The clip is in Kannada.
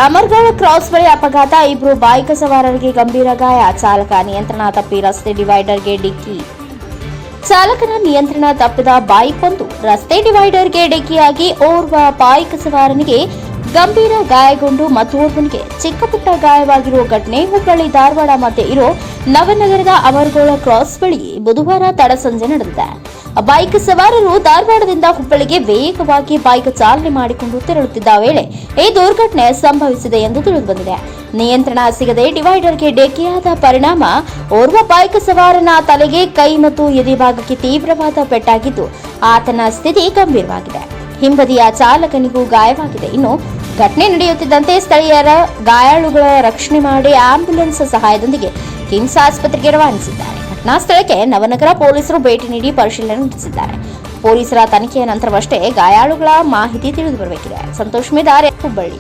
ಅಮರಗೌಡ ಕ್ರಾಸ್ ಬಳಿ ಅಪಘಾತ, ಇಬ್ಬರು ಬೈಕ್ ಸವಾರರಿಗೆ ಗಂಭೀರ ಗಾಯ. ಚಾಲಕ ನಿಯಂತ್ರಣ ತಪ್ಪಿ ರಸ್ತೆ ಡಿವೈಡರ್ಗೆ ಡಿಕ್ಕಿ. ಚಾಲಕನ ನಿಯಂತ್ರಣ ತಪ್ಪಿದ ಬೈಕ್ ಒಂದು ರಸ್ತೆ ಡಿವೈಡರ್ಗೆ ಡಿಕ್ಕಿಯಾಗಿ ಓರ್ವ ಬೈಕ್ ಸವಾರನಿಗೆ ಗಂಭೀರ ಗಾಯಗೊಂಡು ಮತ್ತೋರ್ವನಿಗೆ ಚಿಕ್ಕಪುಟ್ಟ ಗಾಯವಾಗಿರುವ ಘಟನೆ ಹುಬ್ಬಳ್ಳಿ ಧಾರವಾಡ ಮಧ್ಯೆ ಇರೋ ನವನಗರದ ಅಮರಗೌಡ ಕ್ರಾಸ್ ಬಳಿ ಬುಧವಾರ ತಡಸಂಜೆ ನಡೆದಿದೆ. ಬೈಕ್ ಸವಾರರು ಧಾರವಾಡದಿಂದ ಹುಬ್ಬಳ್ಳಿಗೆ ವೇಗವಾಗಿ ಬೈಕ್ ಚಾಲನೆ ಮಾಡಿಕೊಂಡು ತೆರಳುತ್ತಿದ್ದ ವೇಳೆ ಈ ದುರ್ಘಟನೆ ಸಂಭವಿಸಿದೆ ಎಂದು ತಿಳಿದುಬಂದಿದೆ. ನಿಯಂತ್ರಣ ಸಿಗದೆ ಡಿವೈಡರ್ಗೆ ಡಿಕ್ಕಿಯಾದ ಪರಿಣಾಮ ಓರ್ವ ಬೈಕ್ ಸವಾರನ ತಲೆಗೆ, ಕೈ ಮತ್ತು ಎದೆ ಭಾಗಕ್ಕೆ ತೀವ್ರವಾದ ಪೆಟ್ಟಾಗಿದ್ದು ಆತನ ಸ್ಥಿತಿ ಗಂಭೀರವಾಗಿದೆ. ಹಿಂಬದಿಯ ಚಾಲಕನಿಗೂ ಗಾಯವಾಗಿದೆ. ಇನ್ನು ಘಟನೆ ನಡೆಯುತ್ತಿದ್ದಂತೆ ಸ್ಥಳೀಯರ ಗಾಯಾಳುಗಳ ರಕ್ಷಣೆ ಮಾಡಿ ಆಂಬ್ಯುಲೆನ್ಸ್ ಸಹಾಯದೊಂದಿಗೆ ಕಿಮ್ಸ್ ಆಸ್ಪತ್ರೆಗೆ ರವಾನಿಸಿದ್ದಾರೆ. ಘಟನಾ ಸ್ಥಳಕ್ಕೆ ನವನಗರ ಪೊಲೀಸರು ಭೇಟಿ ನೀಡಿ ಪರಿಶೀಲನೆ ನಡೆಸಿದ್ದಾರೆ. ಪೊಲೀಸರ ತನಿಖೆಯ ನಂತರವಷ್ಟೇ ಗಾಯಾಳುಗಳ ಮಾಹಿತಿ ತಿಳಿದುಬರಬೇಕಿದೆ. ಸಂತೋಷ್ ಮೇದಾರೆ, ಹುಬ್ಬಳ್ಳಿ.